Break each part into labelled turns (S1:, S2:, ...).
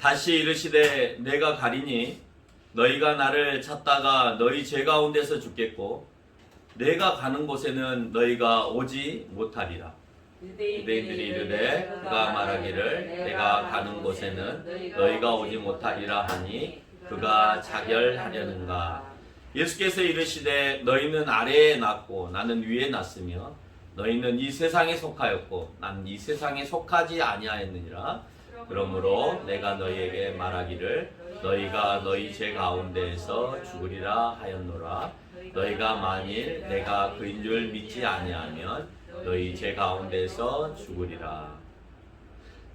S1: 다시 이르시되 내가 가리니 너희가 나를 찾다가 너희 죄 가운데서 죽겠고 내가 가는 곳에는 너희가 오지 못하리라. 유대인들이 이르되 그가 말하기를 내가 가는 곳에는 너희가 오지 못하리라 하니 그가 자결하려는가. 예수께서 이르시되 너희는 아래에 났고 나는 위에 났으며 너희는 이 세상에 속하였고 나는 이 세상에 속하지 아니하였느니라. 그러므로 내가 너희에게 말하기를 너희가 너희 죄 가운데에서 죽으리라 하였노라. 너희가 만일 내가 그인 줄 믿지 아니하면 너희 죄 가운데서 죽으리라.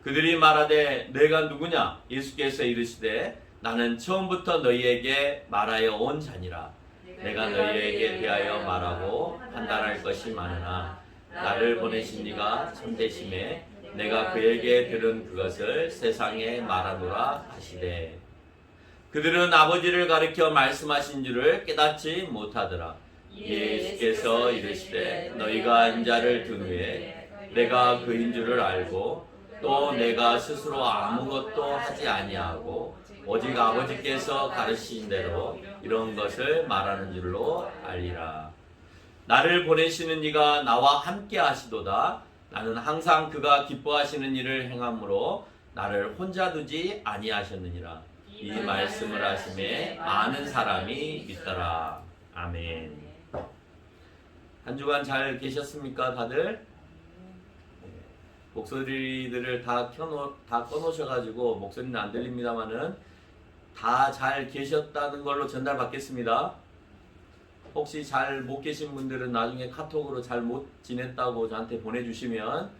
S1: 그들이 말하되 내가 누구냐? 예수께서 이르시되 나는 처음부터 너희에게 말하여 온 자니라. 내가 너희에게 대하여 말하고 판단할 것이 많으나 나를 보내신 이가 참되심에 내가 그에게 들은 그것을 세상에 말하노라 하시되 그들은 아버지를 가리켜 말씀하신 줄을 깨닫지 못하더라. 예수께서 이르시되 너희가 인자를 든 후에 내가 그인 줄을 알고 또 내가 스스로 아무것도 하지 아니하고 오직 아버지께서 가르치신 대로 이런 것을 말하는 줄로 알리라. 나를 보내시는 이가 나와 함께 하시도다. 나는 항상 그가 기뻐하시는 일을 행함으로 나를 혼자 두지 아니하셨느니라. 이 말씀을 하심에 많은 사람이 믿더라. 아멘. 한 주간 잘 계셨습니까, 다들? 목소리들을 다 꺼놓으셔가지고 목소리는 안 들립니다만은 다 잘 계셨다는 걸로 전달받겠습니다. 혹시 잘 못 계신 분들은 나중에 카톡으로 잘 못 지냈다고 저한테 보내주시면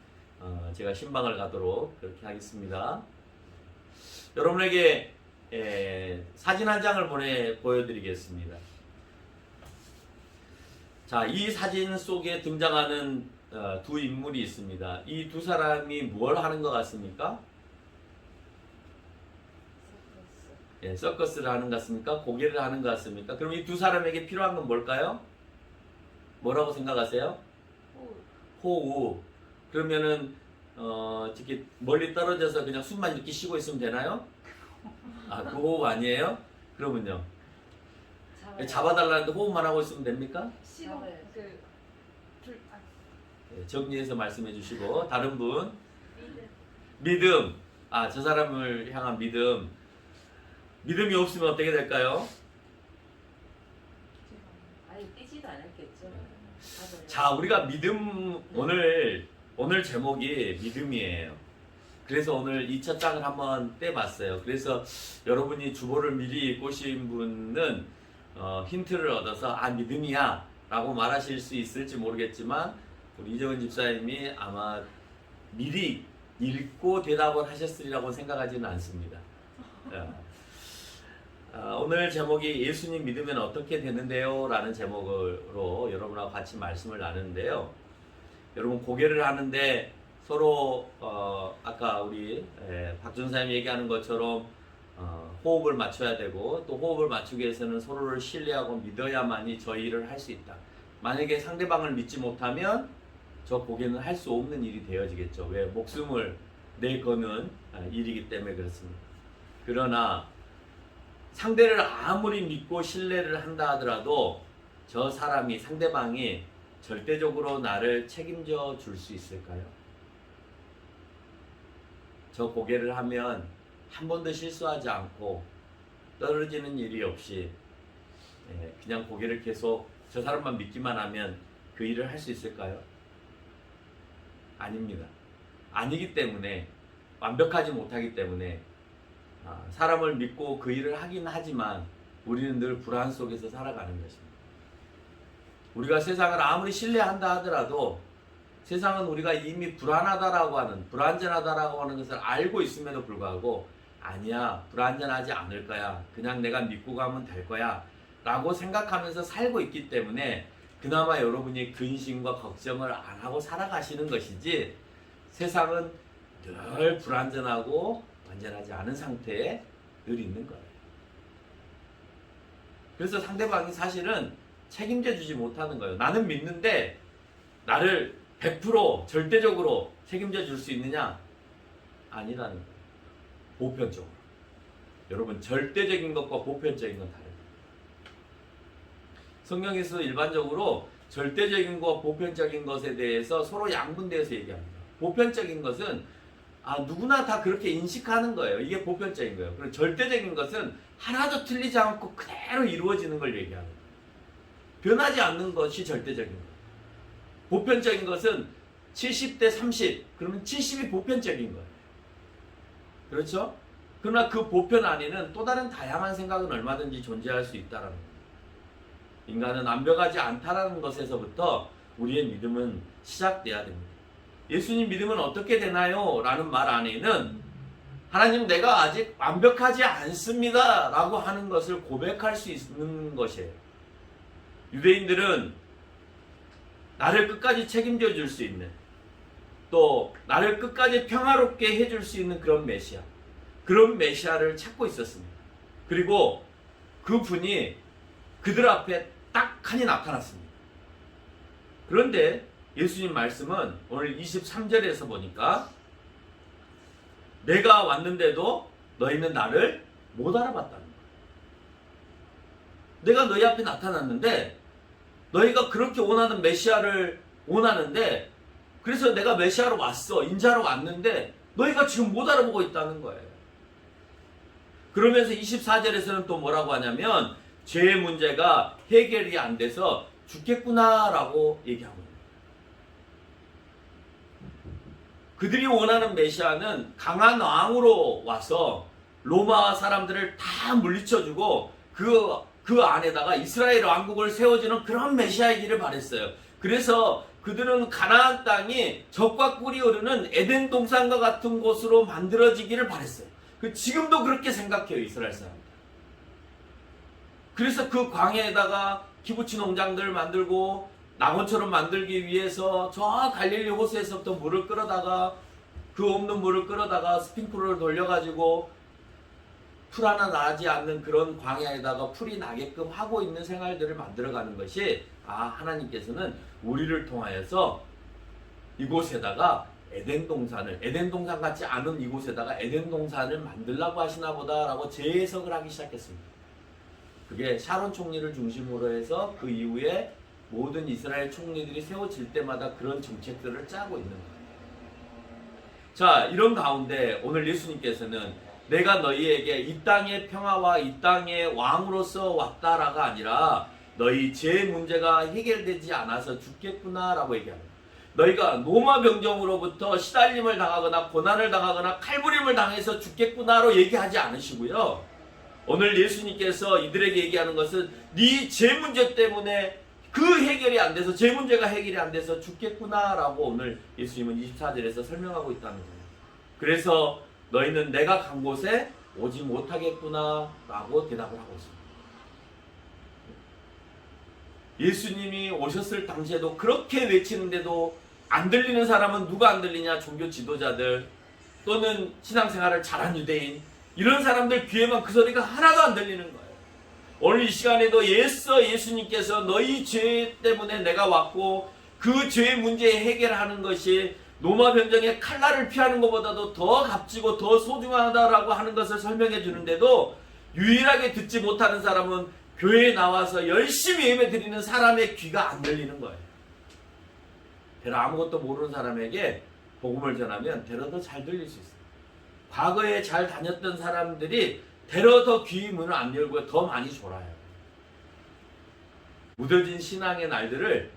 S1: 제가 신방을 가도록 그렇게 하겠습니다. 여러분에게 사진 한 장을 보여드리겠습니다. 자, 이 사진 속에 등장하는 두 인물이 있습니다. 이 두 사람이 뭘 하는 것 같습니까? 서커스를 하는 것 같습니까? 고개를 하는 것 같습니까? 그럼 이 두 사람에게 필요한 건 뭘까요? 뭐라고 생각하세요? 호흡. 그러면은 이렇게 멀리 떨어져서 그냥 숨만 이렇게 쉬고 있으면 되나요? 아, 그 호흡 아니에요? 그러면요? 잡아달라는데 호흡만 하고 있으면 됩니까? 정리해서 말씀해 주시고 다른 분 믿음. 아, 저 사람을 향한 믿음. 믿음이 없으면 어떻게 될까요?
S2: 아니 뛰지도 않았겠죠.
S1: 자, 우리가 믿음 오늘 제목이 믿음이에요. 그래서 오늘 이 첫 장을 한번 떼봤어요. 그래서 여러분이 주보를 미리 읽고 오신 분은 힌트를 얻어서 아, 믿음이야 라고 말하실 수 있을지 모르겠지만 우리 이정은 집사님이 아마 미리 읽고 대답을 하셨으리라고 생각하지는 않습니다. 오늘 제목이 예수님 믿으면 어떻게 되는데요? 라는 제목으로 여러분하고 같이 말씀을 나누는데요. 여러분 고개를 하는데 서로 아까 우리 박준사님 얘기하는 것처럼 호흡을 맞춰야 되고 또 호흡을 맞추기 위해서는 서로를 신뢰하고 믿어야만이 저 일을 할 수 있다. 만약에 상대방을 믿지 못하면 저 고개는 할 수 없는 일이 되어지겠죠. 왜? 목숨을 내거는 일이기 때문에 그렇습니다. 그러나 상대를 아무리 믿고 신뢰를 한다 하더라도 저 사람이 상대방이 절대적으로 나를 책임져 줄 수 있을까요? 저 고개를 하면 한 번도 실수하지 않고 떨어지는 일이 없이 그냥 고개를 계속 저 사람만 믿기만 하면 그 일을 할 수 있을까요? 아닙니다. 아니기 때문에 완벽하지 못하기 때문에 사람을 믿고 그 일을 하긴 하지만 우리는 늘 불안 속에서 살아가는 것입니다. 우리가 세상을 아무리 신뢰한다 하더라도 세상은 우리가 이미 불안하다라고 하는 불안전하다라고 하는 것을 알고 있음에도 불구하고 아니야, 불안전하지 않을 거야, 그냥 내가 믿고 가면 될 거야 라고 생각하면서 살고 있기 때문에 그나마 여러분이 근심과 걱정을 안 하고 살아가시는 것이지 세상은 늘 불안전하고 완전하지 않은 상태에 늘 있는 거예요. 그래서 상대방이 사실은 책임져 주지 못하는 거예요. 나는 믿는데 나를 100% 절대적으로 책임져 줄 수 있느냐? 아니라는 거예요. 보편적으로. 여러분, 절대적인 것과 보편적인 건 다릅니다. 성경에서 일반적으로 절대적인 것과 보편적인 것에 대해서 서로 양분되어서 얘기합니다. 보편적인 것은 누구나 다 그렇게 인식하는 거예요. 이게 보편적인 거예요. 그리고 절대적인 것은 하나도 틀리지 않고 그대로 이루어지는 걸 얘기하는 거예요. 변하지 않는 것이 절대적인 거예요. 보편적인 것은 70대 30, 그러면 70이 보편적인 거예요. 그렇죠? 그러나 그 보편 안에는 또 다른 다양한 생각은 얼마든지 존재할 수 있다는 거예요. 인간은 완벽하지 않다는 것에서부터 우리의 믿음은 시작돼야 됩니다. 예수님 믿음은 어떻게 되나요? 라는 말 안에는 하나님, 내가 아직 완벽하지 않습니다 라고 하는 것을 고백할 수 있는 것이에요. 유대인들은 나를 끝까지 책임져 줄 수 있는, 또 나를 끝까지 평화롭게 해줄 수 있는 그런 메시아, 그런 메시아를 찾고 있었습니다. 그리고 그 분이 그들 앞에 딱 하니 나타났습니다. 그런데 예수님 말씀은 오늘 23절에서 보니까 내가 왔는데도 너희는 나를 못 알아봤다는 거예요. 내가 너희 앞에 나타났는데 너희가 그렇게 원하는 메시아를 원하는데, 그래서 내가 메시아로 왔어, 인자로 왔는데 너희가 지금 못 알아보고 있다는 거예요. 그러면서 24절에서는 또 뭐라고 하냐면 죄의 문제가 해결이 안 돼서 죽겠구나라고 얘기하고 있습니다. 그들이 원하는 메시아는 강한 왕으로 와서 로마 사람들을 다 물리쳐주고 그 안에다가 이스라엘 왕국을 세워주는 그런 메시아이기를 바랬어요. 그래서 그들은 가나안 땅이 젖과 꿀이 흐르는 에덴 동산과 같은 곳으로 만들어지기를 바랬어요. 지금도 그렇게 생각해요, 이스라엘 사람들. 그래서 그 광야에다가 키부치 농장들을 만들고 낙원처럼 만들기 위해서 저 갈릴리 호수에서부터 물을 끌어다가, 그 없는 물을 끌어다가 스핑크러를 돌려가지고 풀 하나 나지 않는 그런 광야에다가 풀이 나게끔 하고 있는 생활들을 만들어가는 것이, 하나님께서는 우리를 통하여서 이곳에다가 에덴 동산 같지 않은 이곳에다가 에덴 동산을 만들라고 하시나 보다라고 재해석을 하기 시작했습니다. 그게 샤론 총리를 중심으로 해서 그 이후에 모든 이스라엘 총리들이 세워질 때마다 그런 정책들을 짜고 있는 거예요. 자, 이런 가운데 오늘 예수님께서는 내가 너희에게 이 땅의 평화와 이 땅의 왕으로서 왔다라가 아니라 너희 죄 문제가 해결되지 않아서 죽겠구나라고 얘기합니다. 너희가 노마 병정으로부터 시달림을 당하거나 고난을 당하거나 칼부림을 당해서 죽겠구나로 얘기하지 않으시고요. 오늘 예수님께서 이들에게 얘기하는 것은 네 죄 문제 때문에 그 해결이 안 돼서, 죄 문제가 해결이 안 돼서 죽겠구나라고 오늘 예수님은 24절에서 설명하고 있다는 거예요. 그래서 너희는 내가 간 곳에 오지 못하겠구나라고 대답을 하고 있습니다. 예수님이 오셨을 당시에도 그렇게 외치는데도 안 들리는 사람은 누가 안 들리냐? 종교 지도자들 또는 신앙생활을 잘한 유대인, 이런 사람들 귀에만 그 소리가 하나도 안 들리는 거예요. 오늘 이 시간에도 예수님께서 너희 죄 때문에 내가 왔고 그 죄 문제 해결하는 것이 노마 변정의 칼날을 피하는 것보다도 더 값지고 더 소중하다라고 하는 것을 설명해 주는데도 유일하게 듣지 못하는 사람은 교회에 나와서 열심히 예배 드리는 사람의 귀가 안 들리는 거예요. 대략 아무것도 모르는 사람에게 복음을 전하면 대략 더 잘 들릴 수 있어요. 과거에 잘 다녔던 사람들이 대략 더 귀 문을 안 열고 더 많이 졸아요. 무뎌진 신앙의 날들을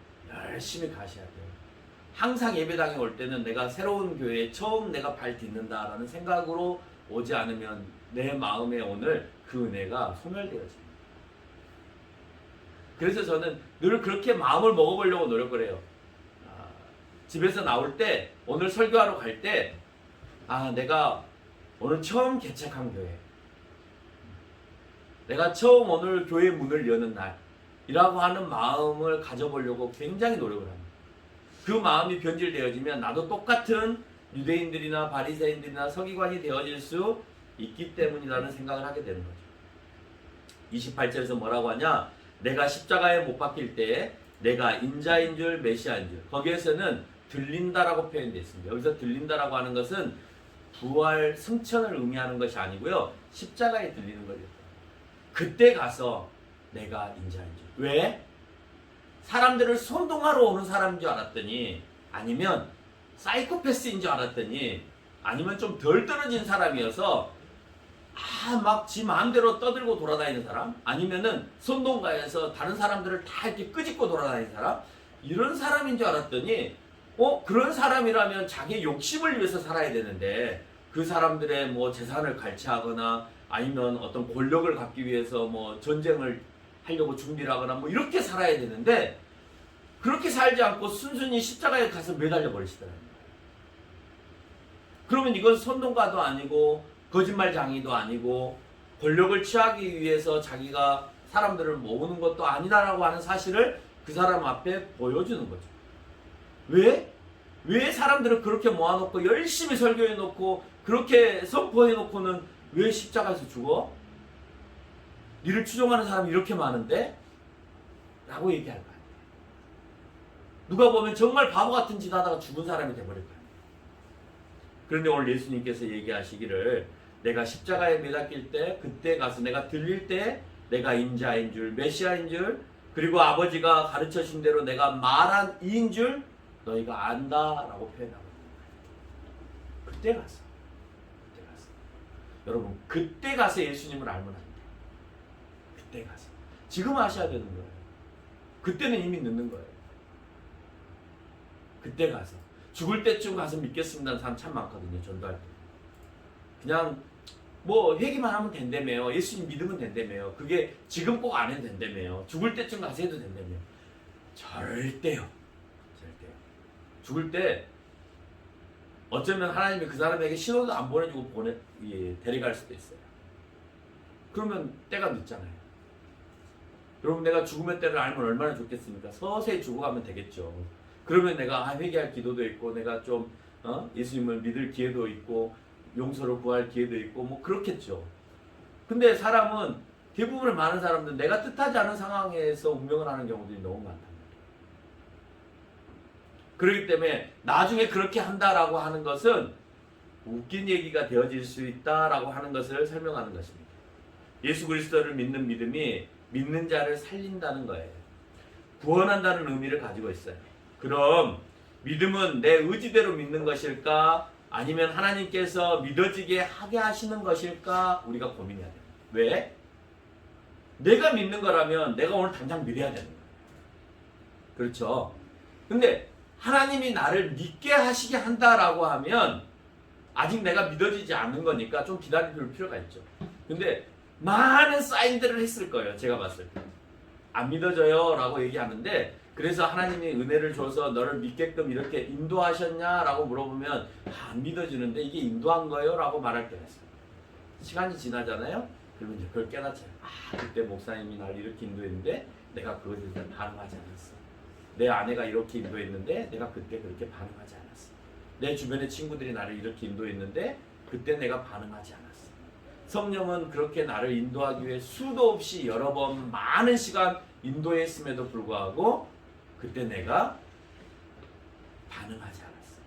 S1: 열심히 가셔야 돼요. 항상 예배당에 올 때는 내가 새로운 교회에 처음 내가 발 딛는다라는 생각으로 오지 않으면 내 마음에 오늘 그 은혜가 소멸되어집니다. 그래서 저는 늘 그렇게 마음을 먹어보려고 노력을 해요. 집에서 나올 때, 오늘 설교하러 갈 때, 내가 오늘 처음 개척한 교회, 내가 처음 오늘 교회 문을 여는 날이라고 하는 마음을 가져보려고 굉장히 노력을 합니다. 그 마음이 변질되어지면 나도 똑같은 유대인들이나 바리새인들이나 서기관이 되어질 수 있기 때문이라는 생각을 하게 되는 거죠. 28절에서 뭐라고 하냐? 내가 십자가에 못 박힐 때에 내가 인자인 줄 메시아인 줄, 거기에서는 들린다라고 표현되어 있습니다. 여기서 들린다라고 하는 것은 부활 승천을 의미하는 것이 아니고요. 십자가에 들리는 거예요. 그때 가서 내가 인자인 줄. 왜? 사람들을 선동하러 오는 사람인 줄 알았더니, 아니면 사이코패스인 줄 알았더니, 아니면 좀 덜 떨어진 사람이어서 막 지 마음대로 떠들고 돌아다니는 사람, 아니면은 선동가에서 다른 사람들을 다 이렇게 끄집고 돌아다니는 사람, 이런 사람인 줄 알았더니 그런 사람이라면 자기 욕심을 위해서 살아야 되는데, 그 사람들의 뭐 재산을 갈취하거나 아니면 어떤 권력을 갖기 위해서 뭐 전쟁을 하려고 준비를 하거나 뭐 이렇게 살아야 되는데, 그렇게 살지 않고 순순히 십자가에 가서 매달려 버리시더라고요. 그러면 이건 선동가도 아니고 거짓말장이도 아니고 권력을 취하기 위해서 자기가 사람들을 모으는 것도 아니다라고 하는 사실을 그 사람 앞에 보여주는 거죠. 왜? 왜 사람들을 그렇게 모아놓고 열심히 설교해놓고 그렇게 선포해놓고는 왜 십자가에서 죽어? 니를 추종하는 사람이 이렇게 많은데? 라고 얘기할 거 아니에요. 누가 보면 정말 바보 같은 짓 하다가 죽은 사람이 돼버릴 거예요. 그런데 오늘 예수님께서 얘기하시기를, 내가 십자가에 매달릴 때, 그때 가서 내가 들릴 때 내가 인자인 줄, 메시아인 줄, 그리고 아버지가 가르쳐 준 대로 내가 말한 이인 줄 너희가 안다라고 표현하고 있는 거예요. 그때 가서. 여러분, 그때 가서 예수님을 알면 안 돼요. 그때 가서. 지금 아셔야 되는 거예요. 그때는 이미 늦는 거예요. 그때 가서. 죽을 때쯤 가서 믿겠습니다는 사람 참 많거든요. 전도할 때. 그냥 뭐 회개만 하면 된다며요. 예수님 믿으면 된다며요. 그게 지금 꼭 안 해도 된다며요. 죽을 때쯤 가서 해도 된다며요. 절대요. 죽을 때 어쩌면 하나님이 그 사람에게 신호도 안 보내주고 데려갈 수도 있어요. 그러면 때가 늦잖아요. 여러분, 내가 죽음의 때를 알면 얼마나 좋겠습니까? 서서히 죽어가면 되겠죠. 그러면 내가 회개할 기도도 있고, 내가 좀 예수님을 믿을 기회도 있고, 용서로 구할 기회도 있고, 뭐 그렇겠죠. 근데 사람은, 대부분의 많은 사람들은 내가 뜻하지 않은 상황에서 운명을 하는 경우들이 너무 많단 말이에요. 그렇기 때문에 나중에 그렇게 한다라고 하는 것은 웃긴 얘기가 되어질 수 있다라고 하는 것을 설명하는 것입니다. 예수 그리스도를 믿는 믿음이 믿는 자를 살린다는 거예요. 구원한다는 의미를 가지고 있어요. 그럼 믿음은 내 의지대로 믿는 것일까? 아니면 하나님께서 믿어지게 하게 하시는 것일까? 우리가 고민해야 돼요. 왜? 내가 믿는 거라면 내가 오늘 당장 믿어야 되는 거예요. 그렇죠? 근데 하나님이 나를 믿게 하시게 한다라고 하면 아직 내가 믿어지지 않는 거니까 좀 기다릴 필요가 있죠. 근데 많은 사인들을 했을 거예요. 제가 봤을 때. 안 믿어져요 라고 얘기하는데, 그래서 하나님이 은혜를 줘서 너를 믿게끔 이렇게 인도하셨냐 라고 물어보면 안 믿어지는데 이게 인도한 거예요? 라고 말할 때가 있어요. 시간이 지나잖아요? 그러면 이제 그걸 깨닫죠. 그때 목사님이 날 이렇게 인도했는데 내가 그것에 대해서 반응하지 않았어. 내 아내가 이렇게 인도했는데 내가 그때 그렇게 반응하지 않았어. 내 주변의 친구들이 나를 이렇게 인도했는데 그때 내가 반응하지 않았어. 성령은 그렇게 나를 인도하기 위해 수도 없이 여러 번 많은 시간 인도했음에도 불구하고 그때 내가 반응하지 않았어.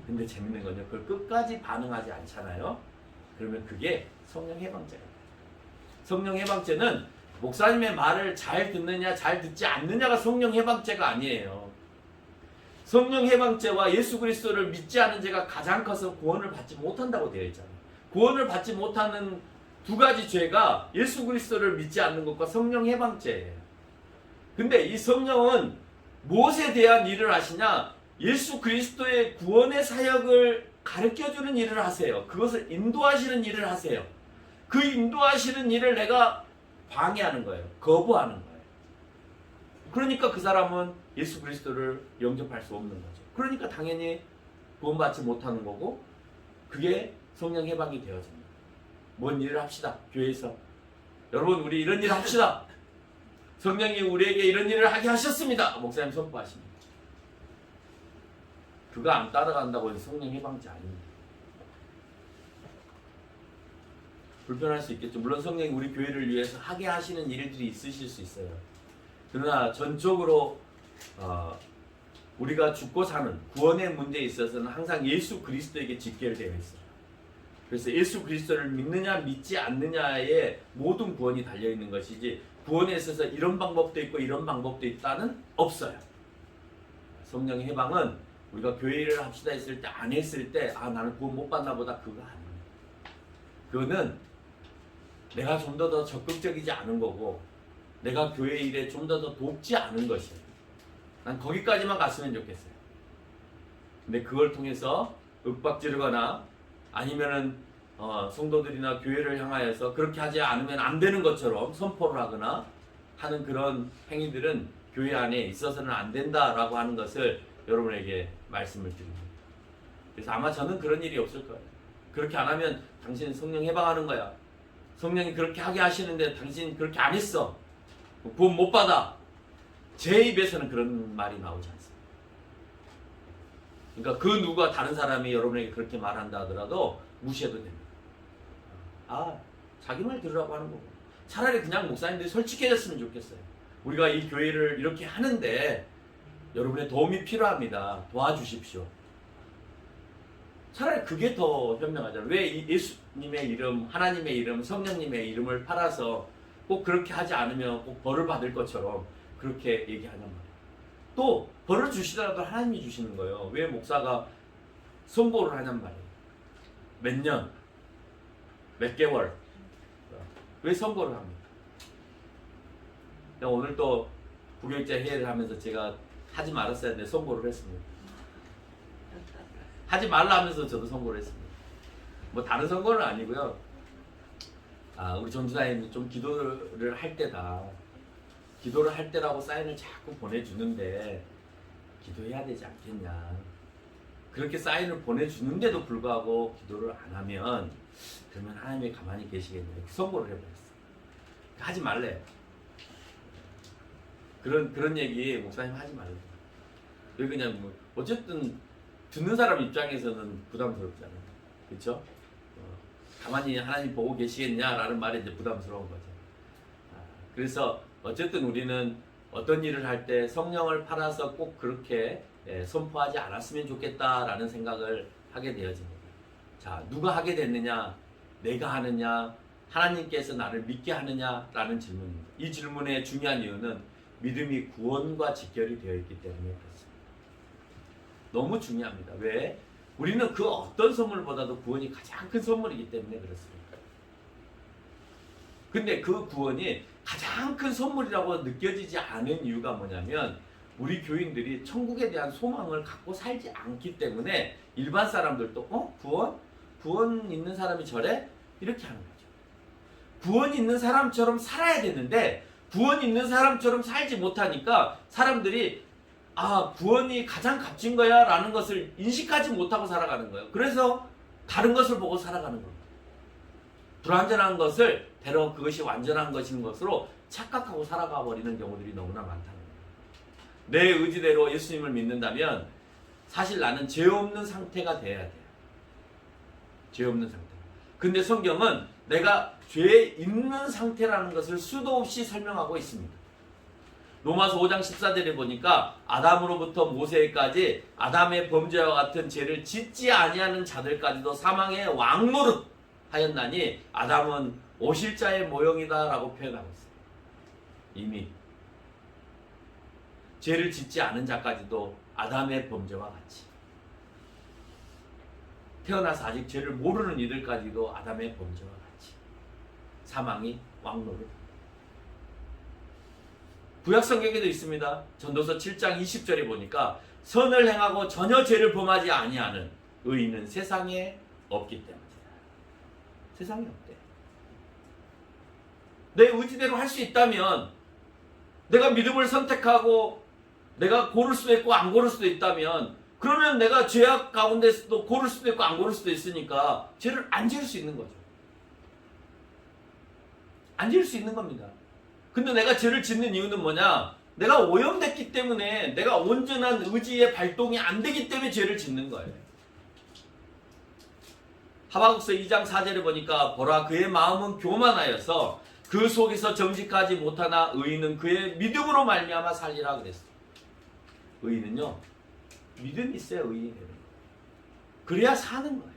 S1: 근데 재밌는 건요, 그걸 끝까지 반응하지 않잖아요. 그러면 그게 성령 해방죄예요. 성령 해방죄는 목사님의 말을 잘 듣느냐 잘 듣지 않느냐가 성령 해방죄가 아니에요. 성령 해방죄와 예수 그리스도를 믿지 않은 죄가 가장 커서 구원을 받지 못한다고 되어 있잖아요. 구원을 받지 못하는 두 가지 죄가 예수 그리스도를 믿지 않는 것과 성령 해방죄예요. 근데 이 성령은 무엇에 대한 일을 하시냐? 예수 그리스도의 구원의 사역을 가르쳐주는 일을 하세요. 그것을 인도하시는 일을 하세요. 그 인도하시는 일을 내가 방해하는 거예요. 거부하는 거예요. 그러니까 그 사람은 예수 그리스도를 영접할 수 없는 거죠. 그러니까 당연히 구원받지 못하는 거고, 그게 성령 해방이 되어집니다. 뭔 일을 합시다. 교회에서 여러분, 우리 이런 일을 합시다. 성령이 우리에게 이런 일을 하게 하셨습니다. 목사님 선포하십니다. 그거 안 따라간다고 해서 성령 해방죄 아닙니다. 불편할 수 있겠죠. 물론 성령이 우리 교회를 위해서 하게 하시는 일들이 있으실 수 있어요. 그러나 전적으로 우리가 죽고 사는 구원의 문제에 있어서는 항상 예수 그리스도에게 직결되어 있어요. 그래서 예수 그리스도를 믿느냐 믿지 않느냐에 모든 구원이 달려있는 것이지 구원에 있어서 이런 방법도 있고 이런 방법도 있다는 없어요. 성령의 해방은 우리가 교회 일을 합시다 했을 때 안 했을 때 나는 구원 못 받나 보다 그거 아닙니다. 그거는 내가 좀 더 적극적이지 않은 거고 내가 교회 일에 좀 더 돕지 않은 것이에요. 난 거기까지만 갔으면 좋겠어요. 근데 그걸 통해서 윽박지르거나 아니면은 성도들이나 교회를 향하여서 그렇게 하지 않으면 안 되는 것처럼 선포를 하거나 하는 그런 행위들은 교회 안에 있어서는 안 된다라고 하는 것을 여러분에게 말씀을 드립니다. 그래서 아마 저는 그런 일이 없을 거예요. 그렇게 안 하면 당신 성령 해방하는 거야. 성령이 그렇게 하게 하시는데 당신 그렇게 안 했어. 구원 못 받아. 제 입에서는 그런 말이 나오지 않습니다. 그러니까 그 누가 다른 사람이 여러분에게 그렇게 말한다 하더라도 무시해도 됩니다. 자기 말 들으라고 하는 거고. 차라리 그냥 목사님들이 솔직해졌으면 좋겠어요. 우리가 이 교회를 이렇게 하는데 여러분의 도움이 필요합니다. 도와주십시오. 차라리 그게 더 현명하잖아요. 왜 예수님의 이름, 하나님의 이름, 성령님의 이름을 팔아서 꼭 그렇게 하지 않으면 꼭 벌을 받을 것처럼 그렇게 얘기하냔 말이에요. 또 벌을 주시더라도 하나님이 주시는 거예요. 왜 목사가 선고를 하냔 말이에요. 몇 년, 몇 개월. 왜 선고를 합니까? 오늘 또 부교육자 회의를 하면서 제가 하지 말았어야 되는데 선고를 했습니다. 하지 말라 하면서 저도 선고를 했습니다. 뭐 다른 선고는 아니고요. 우리 전주사님 좀 기도를 할 때다. 기도를 할 때라고 사인을 자꾸 보내주는데 기도해야 되지 않겠냐. 그렇게 사인을 보내주는데도 불구하고 기도를 안 하면 그러면 하나님이 가만히 계시겠냐. 이렇게 선고를 해버렸어요. 하지 말래요. 그런 얘기 목사님 하지 말래요. 왜 그냥 뭐 어쨌든 듣는 사람 입장에서는 부담스럽잖아요. 그렇죠? 가만히 하나님 보고 계시겠냐라는 말이 이제 부담스러운 거죠. 그래서 어쨌든 우리는 어떤 일을 할 때 성령을 팔아서 꼭 그렇게 선포하지 않았으면 좋겠다라는 생각을 하게 되어집니다. 자, 누가 하게 됐느냐? 내가 하느냐? 하나님께서 나를 믿게 하느냐라는 질문입니다. 이 질문의 중요한 이유는 믿음이 구원과 직결이 되어 있기 때문에 그렇습니다. 너무 중요합니다. 왜? 우리는 그 어떤 선물보다도 구원이 가장 큰 선물이기 때문에 그렇습니다. 근데 그 구원이 가장 큰 선물이라고 느껴지지 않은 이유가 뭐냐면 우리 교인들이 천국에 대한 소망을 갖고 살지 않기 때문에 일반 사람들도 구원 있는 사람이 저래? 이렇게 하는 거죠. 구원 있는 사람처럼 살아야 되는데 구원 있는 사람처럼 살지 못하니까 사람들이 구원이 가장 값진 거야 라는 것을 인식하지 못하고 살아가는 거예요. 그래서 다른 것을 보고 살아가는 겁니다. 불완전한 것을 대로 그것이 완전한 것인 것으로 착각하고 살아가 버리는 경우들이 너무나 많다는 거예요. 내 의지대로 예수님을 믿는다면 사실 나는 죄 없는 상태가 돼야 돼요. 죄 없는 상태. 근데 성경은 내가 죄 있는 상태라는 것을 수도 없이 설명하고 있습니다. 로마서 5장 14절에 보니까 아담으로부터 모세까지 아담의 범죄와 같은 죄를 짓지 아니하는 자들까지도 사망의 왕노릇 하였나니 아담은 오실자의 모형이다 라고 표현하고 있어요. 이미 죄를 짓지 않은 자까지도 아담의 범죄와 같이 태어나서 아직 죄를 모르는 이들까지도 아담의 범죄와 같이 사망이 왕노릇. 구약 성경에도 있습니다. 전도서 7장 20절에 보니까 선을 행하고 전혀 죄를 범하지 아니하는 의인은 세상에 없기 때문이다. 세상에 없대. 내 의지대로 할 수 있다면 내가 믿음을 선택하고 내가 고를 수도 있고 안 고를 수도 있다면 그러면 내가 죄악 가운데서도 고를 수도 있고 안 고를 수도 있으니까 죄를 안 지을 수 있는 거죠. 안 지을 수 있는 겁니다. 근데 내가 죄를 짓는 이유는 뭐냐? 내가 오염됐기 때문에 내가 온전한 의지의 발동이 안 되기 때문에 죄를 짓는 거예요. 하박국서 2장 4절에 보니까 보라 그의 마음은 교만하여서 그 속에서 정직하지 못하나 의인은 그의 믿음으로 말미암아 살리라 그랬어요. 의인은요 믿음이 있어야 의인이 되는 거예요. 그래야 사는 거예요.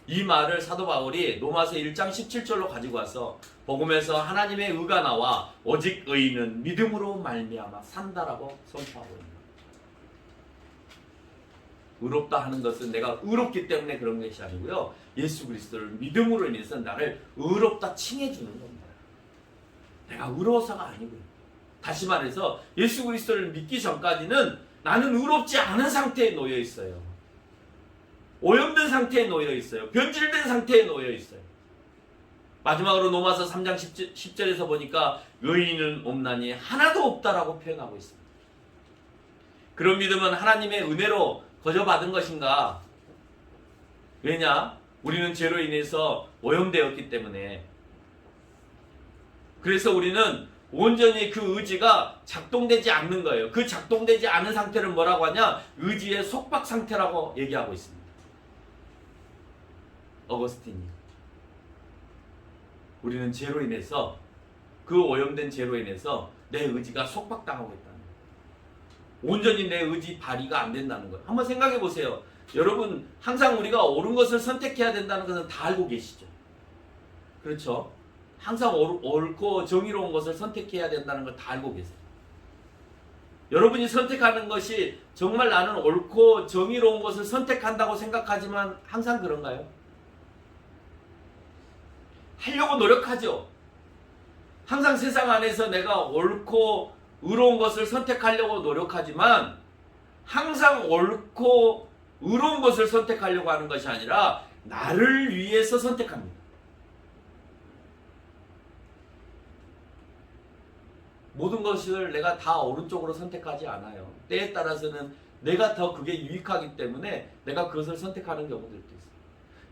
S1: 이 말을 사도 바울이 로마서 1장 17절로 가지고 와서 복음에서 하나님의 의가 나와 오직 의인은 믿음으로 말미암아 산다라고 선포하고 있는 거예요. 의롭다 하는 것은 내가 의롭기 때문에 그런 것이 아니고요. 예수 그리스도를 믿음으로 인해서 나를 의롭다 칭해주는 겁니다. 내가 의로워서가 아니고요. 다시 말해서 예수 그리스도를 믿기 전까지는 나는 의롭지 않은 상태에 놓여 있어요. 오염된 상태에 놓여 있어요. 변질된 상태에 놓여 있어요. 마지막으로 로마서 3장 10절에서 보니까 의인은 없나니 하나도 없다라고 표현하고 있습니다. 그런 믿음은 하나님의 은혜로 거저받은 것인가? 왜냐? 우리는 죄로 인해서 오염되었기 때문에. 그래서 우리는 온전히 그 의지가 작동되지 않는 거예요. 그 작동되지 않은 상태를 뭐라고 하냐? 의지의 속박 상태라고 얘기하고 있습니다. 어거스틴이. 우리는 죄로 인해서, 그 오염된 죄로 인해서 내 의지가 속박당하고 있다는 거예요. 온전히 내 의지 발휘가 안 된다는 거예요. 한번 생각해 보세요. 여러분, 항상 우리가 옳은 것을 선택해야 된다는 것은 다 알고 계시죠? 그렇죠? 항상 옳고 정의로운 것을 선택해야 된다는 걸 다 알고 계세요. 여러분이 선택하는 것이 정말 나는 옳고 정의로운 것을 선택한다고 생각하지만 항상 그런가요? 하려고 노력하죠. 항상 세상 안에서 내가 옳고 의로운 것을 선택하려고 노력하지만 항상 옳고 의로운 것을 선택하려고 하는 것이 아니라 나를 위해서 선택합니다. 모든 것을 내가 다 오른쪽으로 선택하지 않아요. 때에 따라서는 내가 더 그게 유익하기 때문에 내가 그것을 선택하는 경우들도 있어요.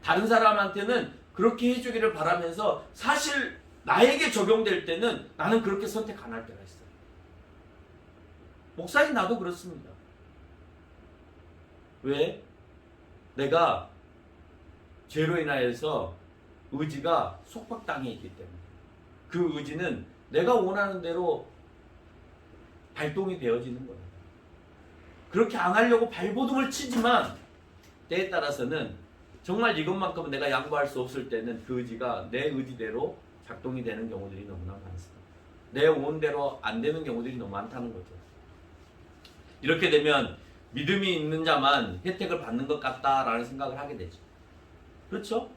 S1: 다른 사람한테는 그렇게 해주기를 바라면서 사실 나에게 적용될 때는 나는 그렇게 선택 안 할 때가 있어요. 목사님 나도 그렇습니다. 왜? 내가 죄로 인하여서 의지가 속박당해 있기 때문에 그 의지는 내가 원하는 대로 발동이 되어지는 거예요. 그렇게 안 하려고 발버둥을 치지만 때에 따라서는 정말 이것만큼은 내가 양보할 수 없을 때는 그 의지가 내 의지대로 작동이 되는 경우들이 너무나 많습니다. 내 원대로 안 되는 경우들이 너무 많다는 거죠. 이렇게 되면 믿음이 있는 자만 혜택을 받는 것 같다라는 생각을 하게 되죠. 그렇죠?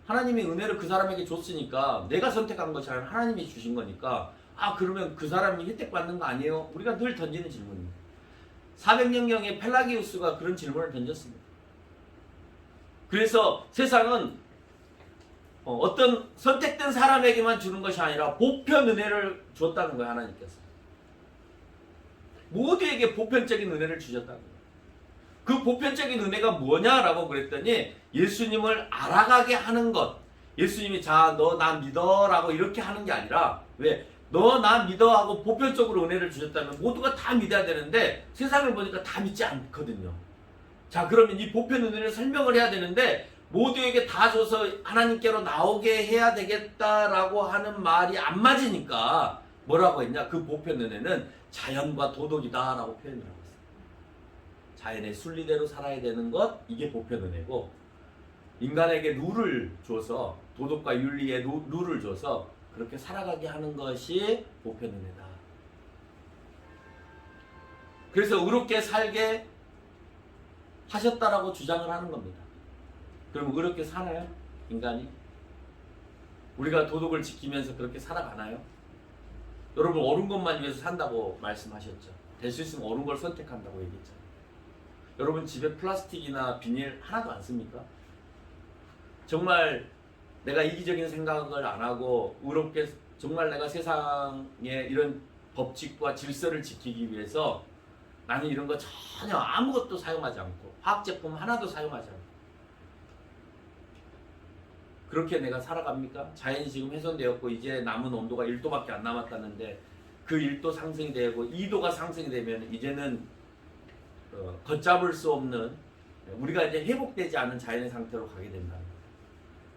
S1: 하나님이 은혜를 그 사람에게 줬으니까 내가 선택한 것이 아니라 하나님이 주신 거니까 그러면 그 사람이 혜택 받는 거 아니에요? 우리가 늘 던지는 질문입니다. 400년경에 펠라기우스가 그런 질문을 던졌습니다. 그래서 세상은 어떤 선택된 사람에게만 주는 것이 아니라 보편 은혜를 주었다는 거예요. 하나님께서 모두에게 보편적인 은혜를 주셨다는 거예요. 그 보편적인 은혜가 뭐냐라고 그랬더니 예수님을 알아가게 하는 것. 예수님이 자 너 나 믿어 라고 이렇게 하는 게 아니라 왜? 너 나 믿어 하고 보편적으로 은혜를 주셨다면 모두가 다 믿어야 되는데 세상을 보니까 다 믿지 않거든요. 자, 그러면 이 보편 은혜를 설명을 해야 되는데 모두에게 다 줘서 하나님께로 나오게 해야 되겠다라고 하는 말이 안 맞으니까 뭐라고 했냐? 그 보편 은혜는 자연과 도덕이다 라고 표현을 하고 있어요. 자연의 순리대로 살아야 되는 것, 이게 보편 은혜고, 인간에게 룰을 줘서 도덕과 윤리의 룰을 줘서 그렇게 살아가게 하는 것이 보편 은혜다. 그래서 의롭게 살게 하셨다라고 주장을 하는 겁니다. 그럼 의롭게 사나요? 인간이? 우리가 도덕을 지키면서 그렇게 살아가나요? 여러분 옳은 것만 위해서 산다고 말씀하셨죠. 될 수 있으면 옳은 걸 선택한다고 얘기했잖아요. 여러분 집에 플라스틱이나 비닐 하나도 안 씁니까? 정말 내가 이기적인 생각을 안 하고 의롭게 정말 내가 세상에 이런 법칙과 질서를 지키기 위해서 나는 이런 거 전혀 아무것도 사용하지 않고 화학제품 하나도 사용하지 않고 그렇게 내가 살아갑니까? 자연이 지금 훼손되었고 이제 남은 온도가 1도밖에 안 남았다는데 그 1도 상승이 되고 2도가 상승이 되면 이제는 걷잡을 수 없는 우리가 이제 회복되지 않은 자연의 상태로 가게 된다.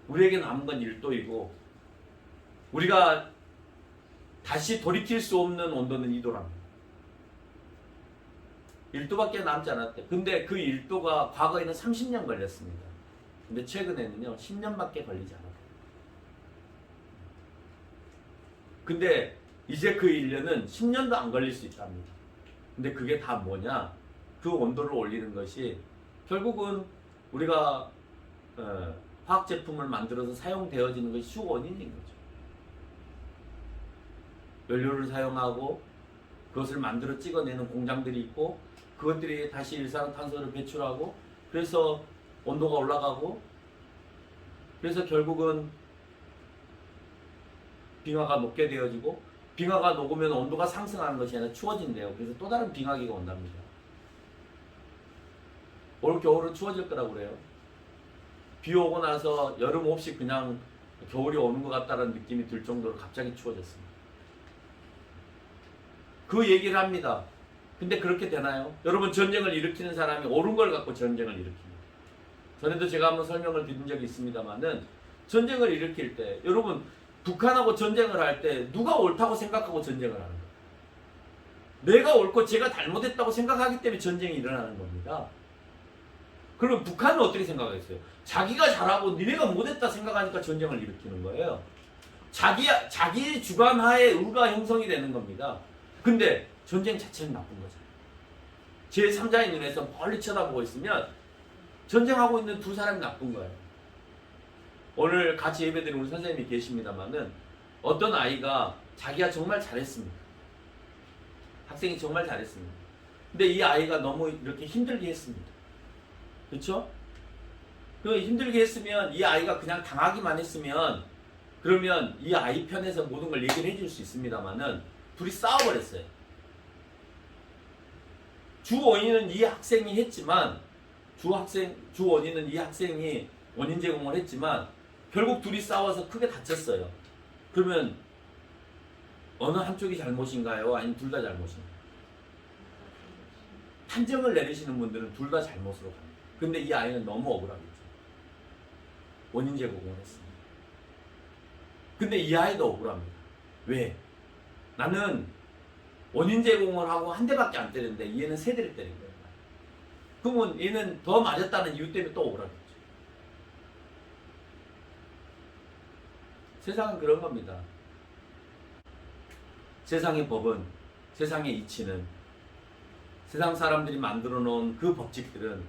S1: 우리에게 남은 건 1도이고 우리가 다시 돌이킬 수 없는 온도는 2도랍니다. 1도밖에 남지 않았대. 근데 그 1도가 과거에는 30년 걸렸습니다. 근데 최근에는요 10년밖에 걸리지 않아요. 근데 이제 그 1년은 10년도 안 걸릴 수 있답니다. 근데 그게 다 뭐냐? 그 온도를 올리는 것이 결국은 우리가 화학 제품을 만들어서 사용되어지는 것이 주 원인인 거죠. 연료를 사용하고 그것을 만들어 찍어내는 공장들이 있고 그것들이 다시 일산화탄소를 배출하고 그래서 온도가 올라가고 그래서 결국은 빙하가 녹게 되어지고 빙하가 녹으면 온도가 상승하는 것이 아니라 추워진대요. 그래서 또 다른 빙하기가 온답니다. 올 겨울은 추워질 거라고 그래요. 비 오고 나서 여름 없이 그냥 겨울이 오는 것 같다는 느낌이 들 정도로 갑자기 추워졌습니다. 그 얘기를 합니다. 근데 그렇게 되나요? 여러분 전쟁을 일으키는 사람이 옳은 걸 갖고 전쟁을 일으킵니다. 전에도 제가 한번 설명을 드린 적이 있습니다만은 전쟁을 일으킬 때 여러분 북한하고 전쟁을 할 때 누가 옳다고 생각하고 전쟁을 하는 거예요? 내가 옳고 제가 잘못했다고 생각하기 때문에 전쟁이 일어나는 겁니다. 그럼 북한은 어떻게 생각했어요? 자기가 잘하고 니네가 못했다 생각하니까 전쟁을 일으키는 거예요. 자기 주관하에 의가 형성이 되는 겁니다. 근데 전쟁 자체는 나쁜 거잖아요. 제3자의 눈에서 멀리 쳐다보고 있으면 전쟁하고 있는 두 사람이 나쁜 거예요. 오늘 같이 예배드린 우리 선생님이 계십니다만은 어떤 아이가 자기가 정말 잘했습니다. 학생이 정말 잘했습니다. 근데 이 아이가 너무 이렇게 힘들게 했습니다. 그렇죠? 그 힘들게 했으면 이 아이가 그냥 당하기만 했으면 그러면 이 아이 편에서 모든 걸 얘기를 해줄 수 있습니다만은 둘이 싸워버렸어요. 주 원인은 이 학생이 했지만 주 원인은 이 학생이 원인 제공을 했지만 결국 둘이 싸워서 크게 다쳤어요. 그러면 어느 한쪽이 잘못인가요? 아니면 둘 다 잘못인가요? 판정을 내리시는 분들은 둘 다 잘못으로 갑니다. 근데 이 아이는 너무 억울하겠죠. 원인 제공을 했습니다. 근데 이 아이도 억울합니다. 왜? 나는 원인 제공을 하고 한 대밖에 안 때렸는데 얘는 세 대를 때린 거예요. 그러면 얘는 더 맞았다는 이유 때문에 또 억울하겠죠. 세상은 그런 겁니다. 세상의 법은, 세상의 이치는, 세상 사람들이 만들어 놓은 그 법칙들은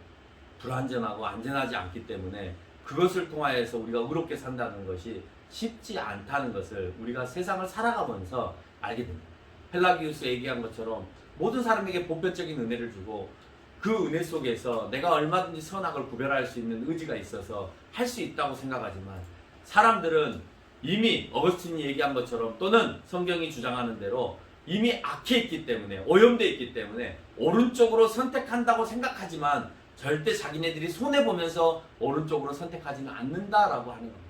S1: 불완전하고 안전하지 않기 때문에 그것을 통하여서 우리가 의롭게 산다는 것이 쉽지 않다는 것을 우리가 세상을 살아가면서 알게 됩니다. 펠라기우스 얘기한 것처럼 모든 사람에게 보편적인 은혜를 주고 그 은혜 속에서 내가 얼마든지 선악을 구별할 수 있는 의지가 있어서 할 수 있다고 생각하지만 사람들은 이미 어거스틴이 얘기한 것처럼 또는 성경이 주장하는 대로 이미 악해 있기 때문에 오염되어 있기 때문에 오른쪽으로 선택한다고 생각하지만 절대 자기네들이 손해보면서 오른쪽으로 선택하지는 않는다라고 하는 겁니다.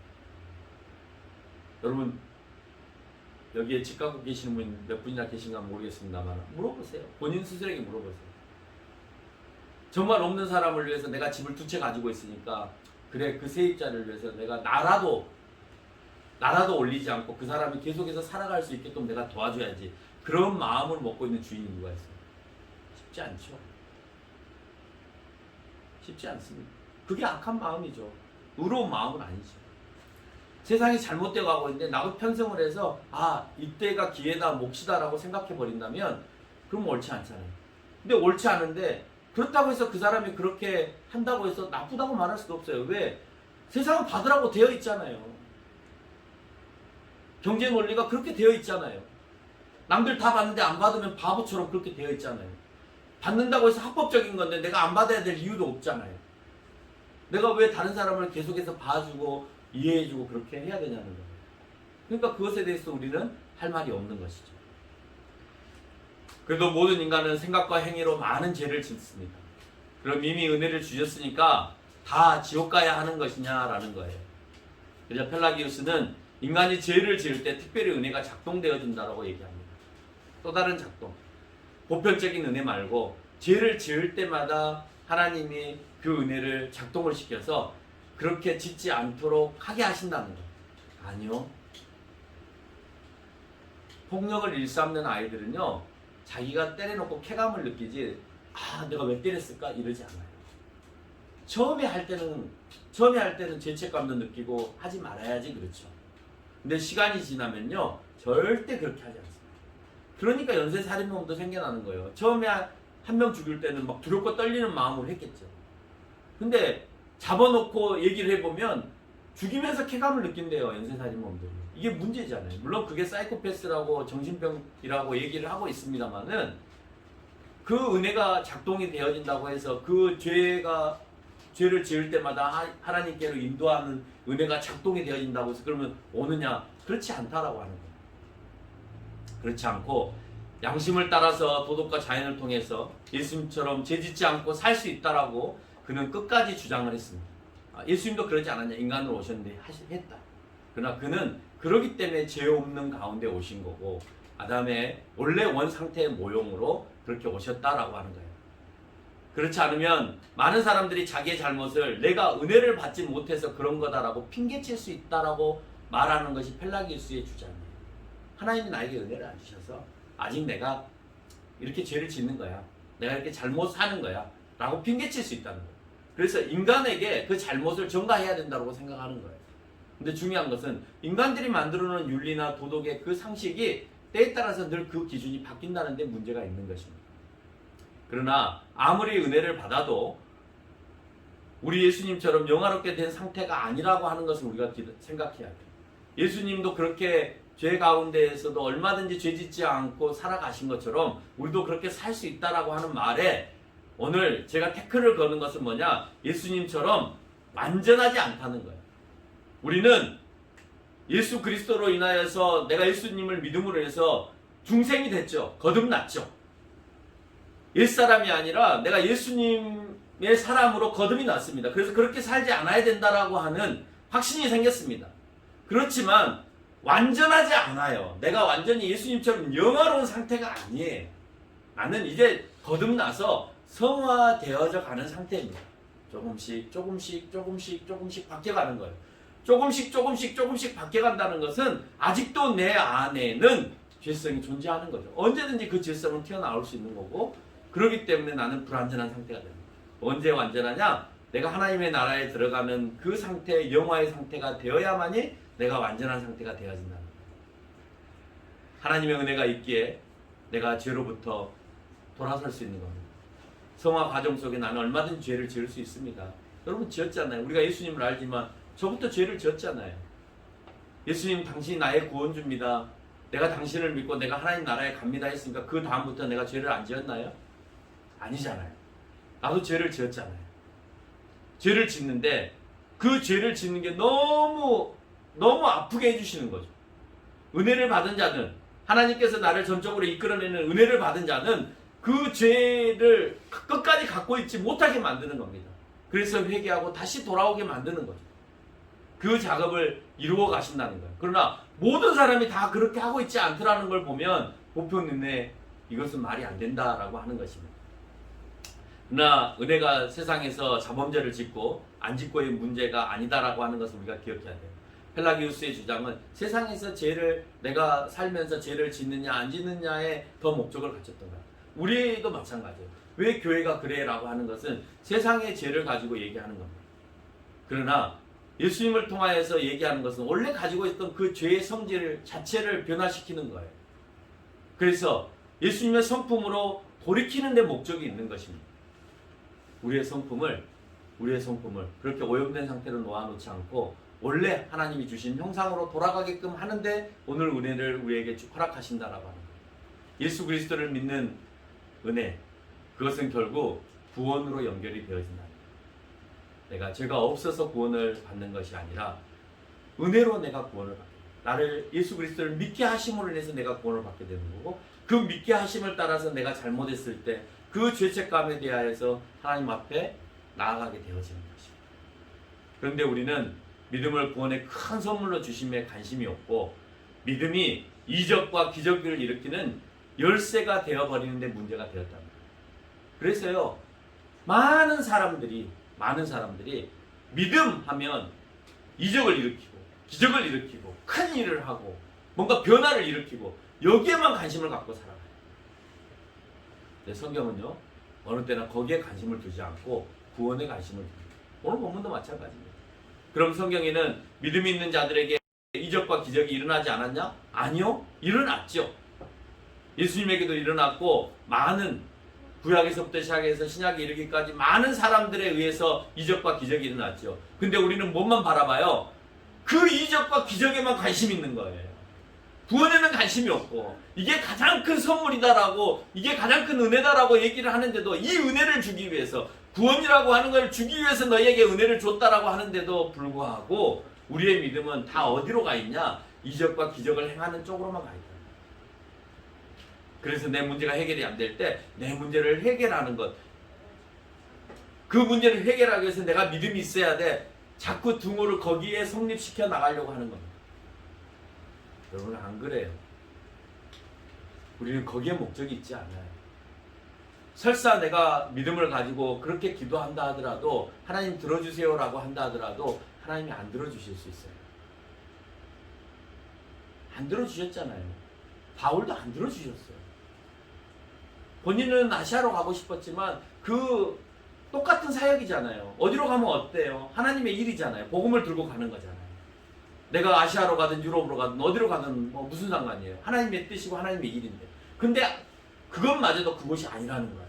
S1: 여러분 여기에 집 갖고 계시는 분 몇 분이나 계신가 모르겠습니다만 물어보세요. 본인 스스로에게 물어보세요. 정말 없는 사람을 위해서 내가 집을 두 채 가지고 있으니까 그래 그 세입자를 위해서 내가 나라도 올리지 않고 그 사람이 계속해서 살아갈 수 있게끔 내가 도와줘야지. 그런 마음을 먹고 있는 주인이 누가 있어요? 쉽지 않죠. 쉽지 않습니다. 그게 악한 마음이죠. 의로운 마음은 아니죠. 세상이 잘못되어 가고 있는데 나도 편성을 해서 이때가 기회다 몫이다라고 생각해 버린다면 그럼 옳지 않잖아요. 근데 옳지 않은데 그렇다고 해서 그 사람이 그렇게 한다고 해서 나쁘다고 말할 수도 없어요. 왜? 세상은 받으라고 되어 있잖아요. 경제 논리가 그렇게 되어 있잖아요. 남들 다 받는데 안 받으면 바보처럼 그렇게 되어 있잖아요. 받는다고 해서 합법적인 건데 내가 안 받아야 될 이유도 없잖아요. 내가 왜 다른 사람을 계속해서 봐주고 이해해주고 그렇게 해야 되냐는 거예요. 그러니까 그것에 대해서 우리는 할 말이 없는 것이죠. 그래도 모든 인간은 생각과 행위로 많은 죄를 짓습니다. 그럼 이미 은혜를 주셨으니까 다 지옥 가야 하는 것이냐라는 거예요. 그래서 펠라기우스는 인간이 죄를 지을 때 특별히 은혜가 작동되어진다고 얘기합니다. 또 다른 작동. 보편적인 은혜 말고 죄를 지을 때마다 하나님이 그 은혜를 작동을 시켜서 그렇게 짓지 않도록 하게 하신다는 거예요. 아니요. 폭력을 일삼는 아이들은요. 자기가 때려놓고 쾌감을 느끼지 내가 왜 때렸을까? 이러지 않아요. 처음에 할 때는 죄책감도 느끼고 하지 말아야지 그렇죠. 근데 시간이 지나면요 절대 그렇게 하지 않습니다. 그러니까 연쇄살인범도 생겨나는 거예요. 처음에 한 명 죽일 때는 막 두렵고 떨리는 마음으로 했겠죠. 근데 잡아놓고 얘기를 해보면 죽이면서 쾌감을 느낀대요, 연쇄살인범들이. 이게 문제잖아요. 물론 그게 사이코패스라고 정신병이라고 얘기를 하고 있습니다만은 그 은혜가 작동이 되어진다고 해서 그 죄를 지을 때마다 하나님께로 인도하는 은혜가 작동이 되어진다고 해서 그러면 오느냐? 그렇지 않다라고 하는 거예요. 그렇지 않고 양심을 따라서 도덕과 자연을 통해서 예수님처럼 죄짓지 않고 살 수 있다라고 그는 끝까지 주장을 했습니다. 예수님도 그러지 않았냐? 인간으로 오셨는데 했다. 그러나 그는 그러기 때문에 죄 없는 가운데 오신 거고 아담의 원래 원 상태의 모형으로 그렇게 오셨다라고 하는 거예요. 그렇지 않으면 많은 사람들이 자기의 잘못을 내가 은혜를 받지 못해서 그런 거다라고 핑계칠 수 있다라고 말하는 것이 펠라기우스의 주장이에요. 하나님이 나에게 은혜를 안 주셔서 아직 내가 이렇게 죄를 짓는 거야. 내가 이렇게 잘못 사는 거야. 라고 핑계칠 수 있다는 거예요. 그래서 인간에게 그 잘못을 전가해야 된다고 생각하는 거예요. 근데 중요한 것은 인간들이 만들어놓은 윤리나 도덕의 그 상식이 때에 따라서 늘 그 기준이 바뀐다는 데 문제가 있는 것입니다. 그러나 아무리 은혜를 받아도 우리 예수님처럼 영화롭게 된 상태가 아니라고 하는 것을 우리가 생각해야 돼요. 예수님도 그렇게 죄 가운데에서도 얼마든지 죄짓지 않고 살아가신 것처럼 우리도 그렇게 살 수 있다라고 하는 말에 오늘 제가 태클을 거는 것은 뭐냐? 예수님처럼 완전하지 않다는 거예요. 우리는 예수 그리스도로 인하여서 내가 예수님을 믿음으로 해서 중생이 됐죠. 거듭났죠. 옛사람이 아니라 내가 예수님의 사람으로 거듭이 났습니다. 그래서 그렇게 살지 않아야 된다라고 하는 확신이 생겼습니다. 그렇지만 완전하지 않아요. 내가 완전히 예수님처럼 영화로운 상태가 아니에요. 나는 이제 거듭나서 성화되어져 가는 상태입니다. 조금씩 바뀌어가는 거예요. 조금씩 바뀌어간다는 것은 아직도 내 안에는 죄성이 존재하는 거죠. 언제든지 그 죄성은 튀어나올 수 있는 거고 그렇기 때문에 나는 불완전한 상태가 됩니다. 언제 완전하냐? 내가 하나님의 나라에 들어가는 그 상태, 영화의 상태가 되어야만이 내가 완전한 상태가 되어진다는 거예요. 하나님의 은혜가 있기에 내가 죄로부터 돌아설 수 있는 겁니다. 성화 과정 속에 나는 얼마든지 죄를 지을 수 있습니다. 여러분 지었잖아요. 우리가 예수님을 알지만 저부터 죄를 지었잖아요. 예수님 당신이 나의 구원주입니다. 내가 당신을 믿고 내가 하나님 나라에 갑니다 했으니까 그 다음부터 내가 죄를 안 지었나요? 아니잖아요. 나도 죄를 지었잖아요. 죄를 짓는데 그 죄를 짓는 게 너무 아프게 해주시는 거죠. 은혜를 받은 자는 하나님께서 나를 전적으로 이끌어내는 은혜를 받은 자는 그 죄를 끝까지 갖고 있지 못하게 만드는 겁니다. 그래서 회개하고 다시 돌아오게 만드는 거죠. 그 작업을 이루어 가신다는 거예요. 그러나 모든 사람이 다 그렇게 하고 있지 않더라는 걸 보면 보편 은혜 이것은 말이 안 된다라고 하는 것입니다. 그러나 은혜가 세상에서 자범죄를 짓고 안 짓고의 문제가 아니다라고 하는 것을 우리가 기억해야 돼요. 펠라기우스의 주장은 세상에서 죄를 내가 살면서 죄를 짓느냐 안 짓느냐에 더 목적을 갖췄던 거야. 우리도 마찬가지예요. 왜 교회가 그래라고 하는 것은 세상의 죄를 가지고 얘기하는 겁니다. 그러나 예수님을 통하여서 얘기하는 것은 원래 가지고 있던 그 죄의 성질 자체를 변화시키는 거예요. 그래서 예수님의 성품으로 돌이키는 데 목적이 있는 것입니다. 우리의 성품을 그렇게 오염된 상태로 놓아놓지 않고 원래 하나님이 주신 형상으로 돌아가게끔 하는데 오늘 은혜를 우리에게 허락하신다라고 하는 거예요. 예수 그리스도를 믿는 은혜, 그것은 결국 구원으로 연결이 되어진다. 내가 죄가 없어서 구원을 받는 것이 아니라 은혜로 내가 구원을 받게 돼요. 나를 예수 그리스도를 믿게 하심으로 인해서 내가 구원을 받게 되는 거고 그 믿게 하심을 따라서 내가 잘못했을 때 그 죄책감에 대하여서 하나님 앞에 나아가게 되어지는 것입니다. 그런데 우리는 믿음을 구원의 큰 선물로 주심에 관심이 없고 믿음이 이적과 기적을 일으키는 열쇠가 되어버리는 데 문제가 되었답니다. 그래서요 많은 사람들이 믿음 하면 이적을 일으키고 기적을 일으키고 큰 일을 하고 뭔가 변화를 일으키고 여기에만 관심을 갖고 살아가요. 근데 성경은요 어느 때나 거기에 관심을 두지 않고 구원에 관심을 둡니다. 오늘 본문도 마찬가지입니다. 그럼 성경에는 믿음이 있는 자들에게 이적과 기적이 일어나지 않았냐? 아니요, 일어났죠. 예수님에게도 일어났고 많은 구약에서부터 시작해서 신약에 이르기까지 많은 사람들에 의해서 이적과 기적이 일어났죠. 근데 우리는 뭐만 바라봐요? 그 이적과 기적에만 관심 있는 거예요. 구원에는 관심이 없고 이게 가장 큰 선물이다라고, 이게 가장 큰 은혜다라고 얘기를 하는데도, 이 은혜를 주기 위해서, 구원이라고 하는 걸 주기 위해서 너희에게 은혜를 줬다라고 하는데도 불구하고 우리의 믿음은 다 어디로 가 있냐? 이적과 기적을 행하는 쪽으로만 가 있다. 그래서 내 문제가 해결이 안 될 때 내 문제를 해결하는 것, 그 문제를 해결하기 위해서 내가 믿음이 있어야 돼. 자꾸 등호를 거기에 성립시켜 나가려고 하는 겁니다. 여러분, 안 그래요. 우리는 거기에 목적이 있지 않아요. 설사 내가 믿음을 가지고 그렇게 기도한다 하더라도, 하나님 들어주세요라고 한다 하더라도 하나님이 안 들어주실 수 있어요. 안 들어주셨잖아요. 바울도 안 들어주셨어요. 본인은 아시아로 가고 싶었지만 그 똑같은 사역이잖아요. 어디로 가면 어때요? 하나님의 일이잖아요. 복음을 들고 가는 거잖아요. 내가 아시아로 가든 유럽으로 가든 어디로 가든 뭐 무슨 상관이에요. 하나님의 뜻이고 하나님의 일인데. 근데 그것마저도 그것이 아니라는 거예요.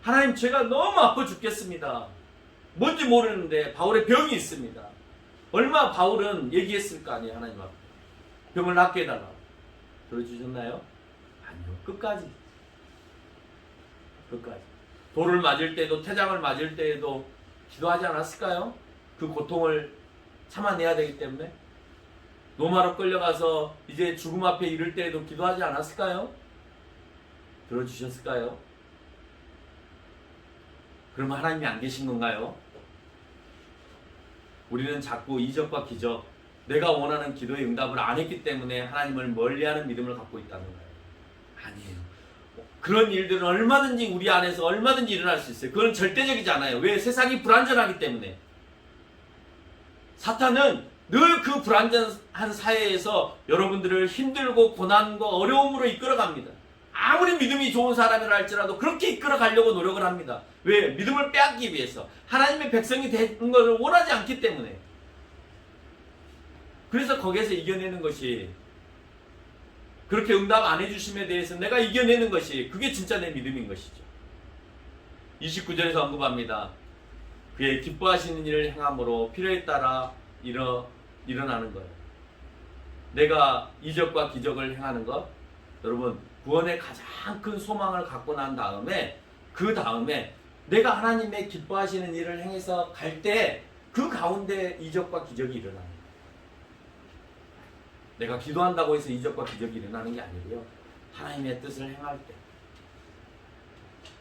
S1: 하나님, 제가 너무 아파 죽겠습니다. 뭔지 모르는데 바울의 병이 있습니다. 얼마 바울은 얘기했을 거 아니에요. 하나님 앞에 병을 낫게 해달라고. 들어주셨나요? 아니요. 끝까지. 돌을 맞을 때도, 태장을 맞을 때에도 기도하지 않았을까요? 그 고통을 참아내야 되기 때문에. 로마로 끌려가서 이제 죽음 앞에 이를 때에도 기도하지 않았을까요? 들어주셨을까요? 그러면 하나님이 안 계신 건가요? 우리는 자꾸 이적과 기적, 내가 원하는 기도의 응답을 안 했기 때문에 하나님을 멀리하는 믿음을 갖고 있다는 거예요. 아니에요. 그런 일들은 얼마든지 우리 안에서 얼마든지 일어날 수 있어요. 그건 절대적이지 않아요. 왜? 세상이 불완전하기 때문에. 사탄은 늘 그 불완전한 사회에서 여러분들을 힘들고 고난과 어려움으로 이끌어갑니다. 아무리 믿음이 좋은 사람이라 할지라도 그렇게 이끌어가려고 노력을 합니다. 왜? 믿음을 빼앗기 위해서. 하나님의 백성이 되는 것을 원하지 않기 때문에. 그래서 거기에서 이겨내는 것이, 그렇게 응답 안 해주심에 대해서 내가 이겨내는 것이, 그게 진짜 내 믿음인 것이죠. 29절에서 언급합니다. 그의 기뻐하시는 일을 행함으로 필요에 따라 일어나는 거예요. 내가 이적과 기적을 행하는 것, 여러분, 구원의 가장 큰 소망을 갖고 난 다음에, 그 다음에 내가 하나님의 기뻐하시는 일을 행해서 갈 때 그 가운데 이적과 기적이 일어나는 거예요. 내가 기도한다고 해서 이적과 기적이 일어나는 게 아니고요. 하나님의 뜻을 행할 때.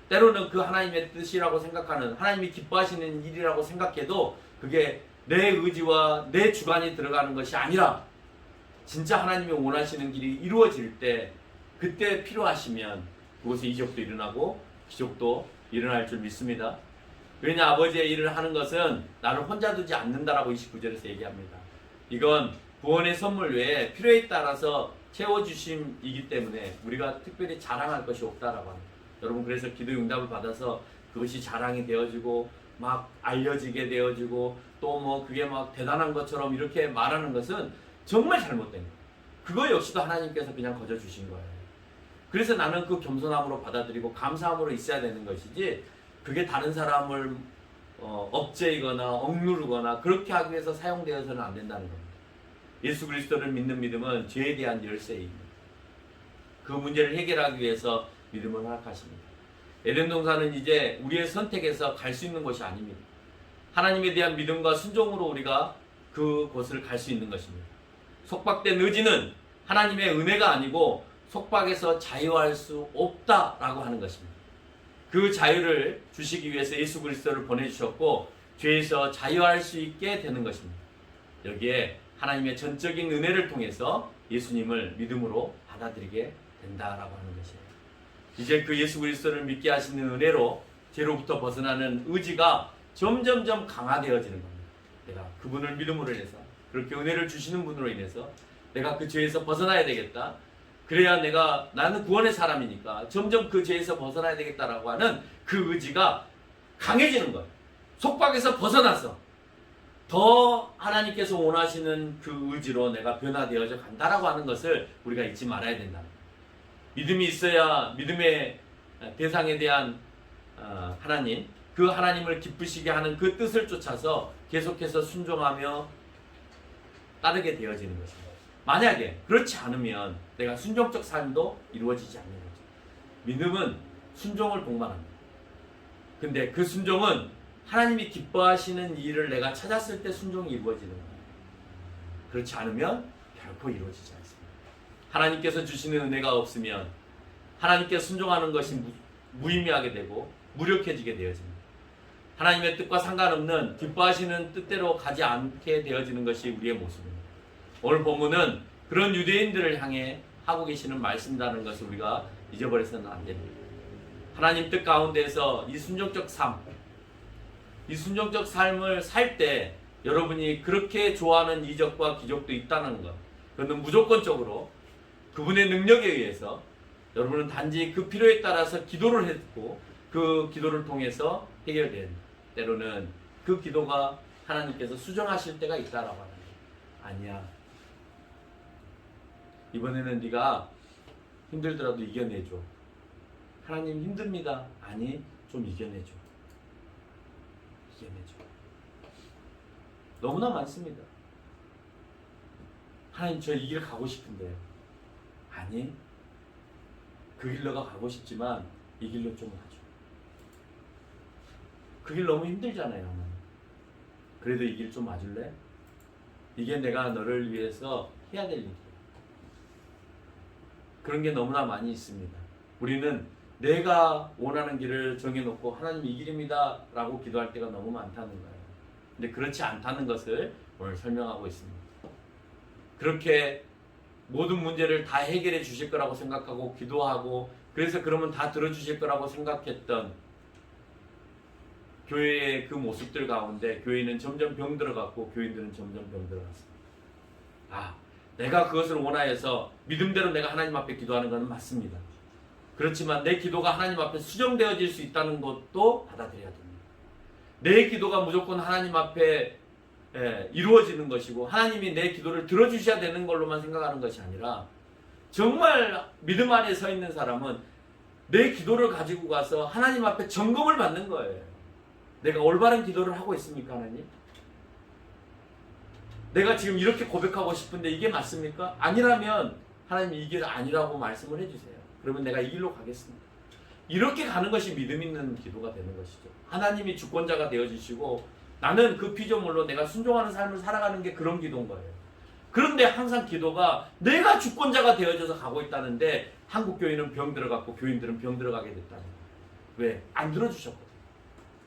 S1: 때로는 그 하나님의 뜻이라고 생각하는, 하나님이 기뻐하시는 일이라고 생각해도 그게 내 의지와 내 주관이 들어가는 것이 아니라 진짜 하나님이 원하시는 길이 이루어질 때, 그때 필요하시면 그곳에 이적도 일어나고 기적도 일어날 줄 믿습니다. 왜냐? 아버지의 일을 하는 것은 나를 혼자 두지 않는다라고 29절에서 얘기합니다. 이건 구원의 선물 외에 필요에 따라서 채워주심이기 때문에 우리가 특별히 자랑할 것이 없다라고 합니다. 여러분, 그래서 기도의 응답을 받아서 그것이 자랑이 되어지고 막 알려지게 되어지고 또 뭐 그게 막 대단한 것처럼 이렇게 말하는 것은 정말 잘못된 거예요. 그거 역시도 하나님께서 그냥 거저 주신 거예요. 그래서 나는 그 겸손함으로 받아들이고 감사함으로 있어야 되는 것이지, 그게 다른 사람을 억제이거나 억누르거나 그렇게 하기 위해서 사용되어서는 안 된다는 겁니다. 예수 그리스도를 믿는 믿음은 죄에 대한 열쇠입니다. 그 문제를 해결하기 위해서 믿음을 허락하십니다. 에덴 동산은 이제 우리의 선택에서 갈 수 있는 것이 아닙니다. 하나님에 대한 믿음과 순종으로 우리가 그곳을 갈 수 있는 것입니다. 속박된 의지는 하나님의 은혜가 아니고 속박에서 자유할 수 없다라고 하는 것입니다. 그 자유를 주시기 위해서 예수 그리스도를 보내주셨고 죄에서 자유할 수 있게 되는 것입니다. 여기에 하나님의 전적인 은혜를 통해서 예수님을 믿음으로 받아들이게 된다라고 하는 것이에요. 이제 그 예수 그리스도를 믿게 하시는 은혜로 죄로부터 벗어나는 의지가 점점점 강화되어지는 겁니다. 내가 그분을 믿음으로 인해서, 그렇게 은혜를 주시는 분으로 인해서 내가 그 죄에서 벗어나야 되겠다. 그래야 나는 구원의 사람이니까 점점 그 죄에서 벗어나야 되겠다라고 하는 그 의지가 강해지는 거예요. 속박에서 벗어나서 더 하나님께서 원하시는 그 의지로 내가 변화되어져 간다라고 하는 것을 우리가 잊지 말아야 된다. 믿음이 있어야 믿음의 대상에 대한 하나님, 그 하나님을 기쁘시게 하는 그 뜻을 쫓아서 계속해서 순종하며 따르게 되어지는 것입니다. 만약에 그렇지 않으면 내가 순종적 삶도 이루어지지 않는 거죠. 믿음은 순종을 복만합니다. 근데 그 순종은 하나님이 기뻐하시는 일을 내가 찾았을 때 순종이 이루어지는 거예요. 그렇지 않으면 결코 이루어지지 않습니다. 하나님께서 주시는 은혜가 없으면 하나님께 순종하는 것이 무의미하게 되고 무력해지게 되어집니다. 하나님의 뜻과 상관없는 기뻐하시는 뜻대로 가지 않게 되어지는 것이 우리의 모습입니다. 오늘 본문은 그런 유대인들을 향해 하고 계시는 말씀이라는 것을 우리가 잊어버려서는 안 됩니다. 하나님 뜻 가운데에서 이 순종적 삶을 살 때 여러분이 그렇게 좋아하는 이적과 기적도 있다는 것, 그것은 무조건적으로 그분의 능력에 의해서 여러분은 단지 그 필요에 따라서 기도를 했고 그 기도를 통해서 해결된, 때로는 그 기도가 하나님께서 수정하실 때가 있다라고 하는 거예요. 아니야, 이번에는 네가 힘들더라도 이겨내줘. 하나님 힘듭니다. 아니, 좀 이겨내줘. 너무나 많습니다. 하나님, 저 이 길 가고 싶은데요. 아니, 그 길로 가고 싶지만 이 길로 좀 가줘. 그 길 너무 힘들잖아요. 하나님. 그래도 이 길 좀 와줄래? 이게 내가 너를 위해서 해야 될 일이야. 그런 게 너무나 많이 있습니다. 우리는 내가 원하는 길을 정해놓고 하나님 이 길입니다 라고 기도할 때가 너무 많다는 거예요. 근데 그렇지 않다는 것을 오늘 설명하고 있습니다. 그렇게 모든 문제를 다 해결해 주실 거라고 생각하고 기도하고 그래서 그러면 다 들어주실 거라고 생각했던 교회의 그 모습들 가운데 교회는 점점 병들어갔고 교인들은 점점 병들어갔습니다. 내가 그것을 원하여서 믿음대로 내가 하나님 앞에 기도하는 것은 맞습니다. 그렇지만 내 기도가 하나님 앞에 수정되어질 수 있다는 것도 받아들여야 됩니다. 내 기도가 무조건 하나님 앞에 이루어지는 것이고 하나님이 내 기도를 들어주셔야 되는 걸로만 생각하는 것이 아니라 정말 믿음 안에 서 있는 사람은 내 기도를 가지고 가서 하나님 앞에 점검을 받는 거예요. 내가 올바른 기도를 하고 있습니까, 하나님? 내가 지금 이렇게 고백하고 싶은데 이게 맞습니까? 아니라면 하나님 이게 아니라고 말씀을 해주세요. 그러면 내가 이 길로 가겠습니다. 이렇게 가는 것이 믿음 있는 기도가 되는 것이죠. 하나님이 주권자가 되어주시고 나는 그 피조물로 내가 순종하는 삶을 살아가는 게 그런 기도인 거예요. 그런데 항상 기도가 내가 주권자가 되어져서 가고 있다는데 한국 교회는 병 들어갔고 교인들은 병 들어가게 됐다는 거예요. 왜? 안 들어주셨거든요.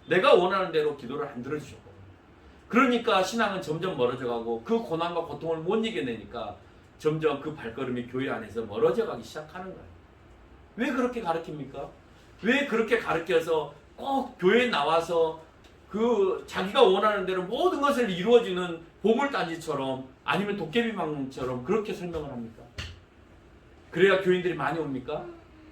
S1: 내가 원하는 대로 기도를 안 들어주셨거든요. 그러니까 신앙은 점점 멀어져가고 그 고난과 고통을 못 이겨내니까 점점 그 발걸음이 교회 안에서 멀어져 가기 시작하는 거예요. 왜 그렇게 가르칩니까? 왜 그렇게 가르쳐서 꼭 교회에 나와서 그 자기가 원하는 대로 모든 것을 이루어지는 보물단지처럼 아니면 도깨비망처럼 그렇게 설명을 합니까? 그래야 교인들이 많이 옵니까?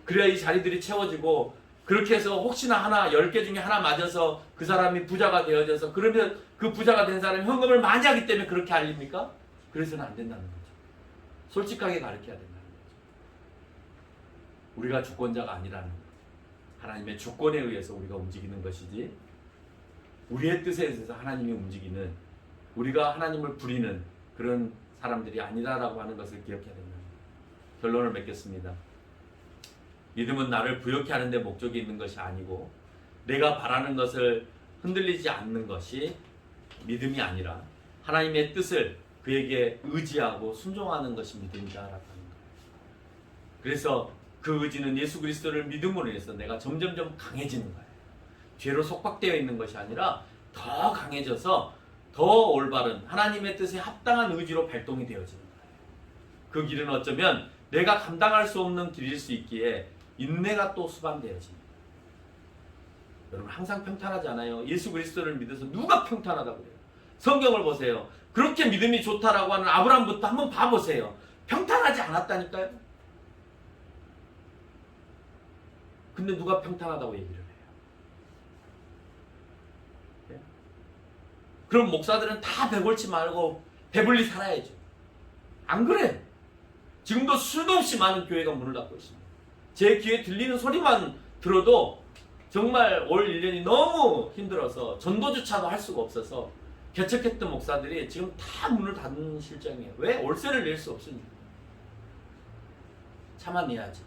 S1: 그래야 이 자리들이 채워지고 그렇게 해서 혹시나 하나 10개 중에 하나 맞아서 그 사람이 부자가 되어져서 그러면 그 부자가 된 사람이 헌금을 많이 하기 때문에 그렇게 알립니까? 그래서는 안 된다는 거죠. 솔직하게 가르쳐야 된다는 거죠. 우리가 주권자가 아니라는 거예요. 하나님의 주권에 의해서 우리가 움직이는 것이지 우리의 뜻에 의해서 하나님이 움직이는 우리가 하나님을 부리는 그런 사람들이 아니다라고 하는 것을 기억해야 된다. 결론을 맺겠습니다. 믿음은 나를 부욕해 하는 데 목적이 있는 것이 아니고 내가 바라는 것을 흔들리지 않는 것이 믿음이 아니라 하나님의 뜻을 그에게 의지하고 순종하는 것이 믿음이다라고 하는 거예요. 그래서 그 의지는 예수 그리스도를 믿음으로 인해서 내가 점점점 강해지는 거예요. 죄로 속박되어 있는 것이 아니라 더 강해져서 더 올바른 하나님의 뜻에 합당한 의지로 발동이 되어지는 거예요. 그 길은 어쩌면 내가 감당할 수 없는 길일 수 있기에 인내가 또 수반되어집니다. 여러분 항상 평탄하지 않아요. 예수 그리스도를 믿어서 누가 평탄하다고 그래요? 성경을 보세요. 그렇게 믿음이 좋다라고 하는 아브라함부터 한번 봐보세요. 평탄하지 않았다니까요. 근데 누가 평탄하다고 얘기를 해요? 네? 그럼 목사들은 다 배골치 말고 배불리 살아야죠. 안 그래? 지금도 수도 없이 많은 교회가 문을 닫고 있습니다. 제 귀에 들리는 소리만 들어도 정말 올 1년이 너무 힘들어서 전도조차도 할 수가 없어서 개척했던 목사들이 지금 다 문을 닫는 실정이에요. 왜? 월세를 낼 수 없으니까. 참아내야죠.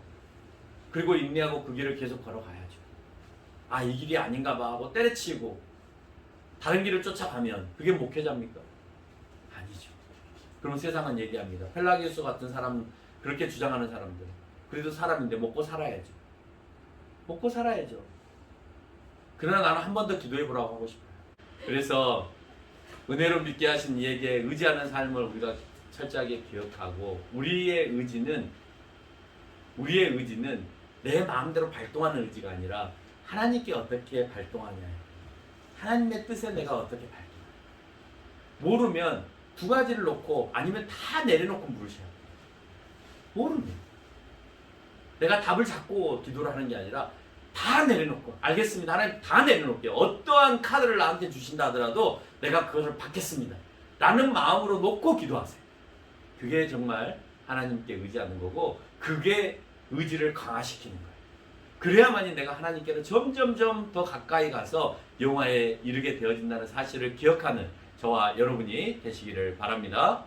S1: 그리고 인내하고 그 길을 계속 걸어가야죠. 아, 이 길이 아닌가 봐 하고 때려치고 다른 길을 쫓아가면 그게 목회자입니까? 아니죠. 그럼 세상은 얘기합니다. 펠라기우스 같은 사람, 그렇게 주장하는 사람들, 그래도 사람인데 먹고 살아야죠. 먹고 살아야죠. 그러나 나는 한 번 더 기도해 보라고 하고 싶어요. 그래서 은혜로 믿게 하신 이에게 의지하는 삶을 우리가 철저하게 기억하고, 우리의 의지는 내 마음대로 발동하는 의지가 아니라 하나님께 어떻게 발동하냐, 하나님의 뜻에 내가 어떻게 발동하냐. 모르면 두 가지를 놓고, 아니면 다 내려놓고 물으셔야 돼요. 모르면 내가 답을 찾고 기도를 하는 게 아니라 다 내려놓고, 알겠습니다, 하나님 다 내려놓을게요. 어떠한 카드를 나한테 주신다 하더라도 내가 그것을 받겠습니다 라는 마음으로 놓고 기도하세요. 그게 정말 하나님께 의지하는 거고, 그게 의지를 강화시키는 거예요. 그래야만이 내가 하나님께로 점점점 더 가까이 가서 영화에 이르게 되어진다는 사실을 기억하는 저와 여러분이 되시기를 바랍니다.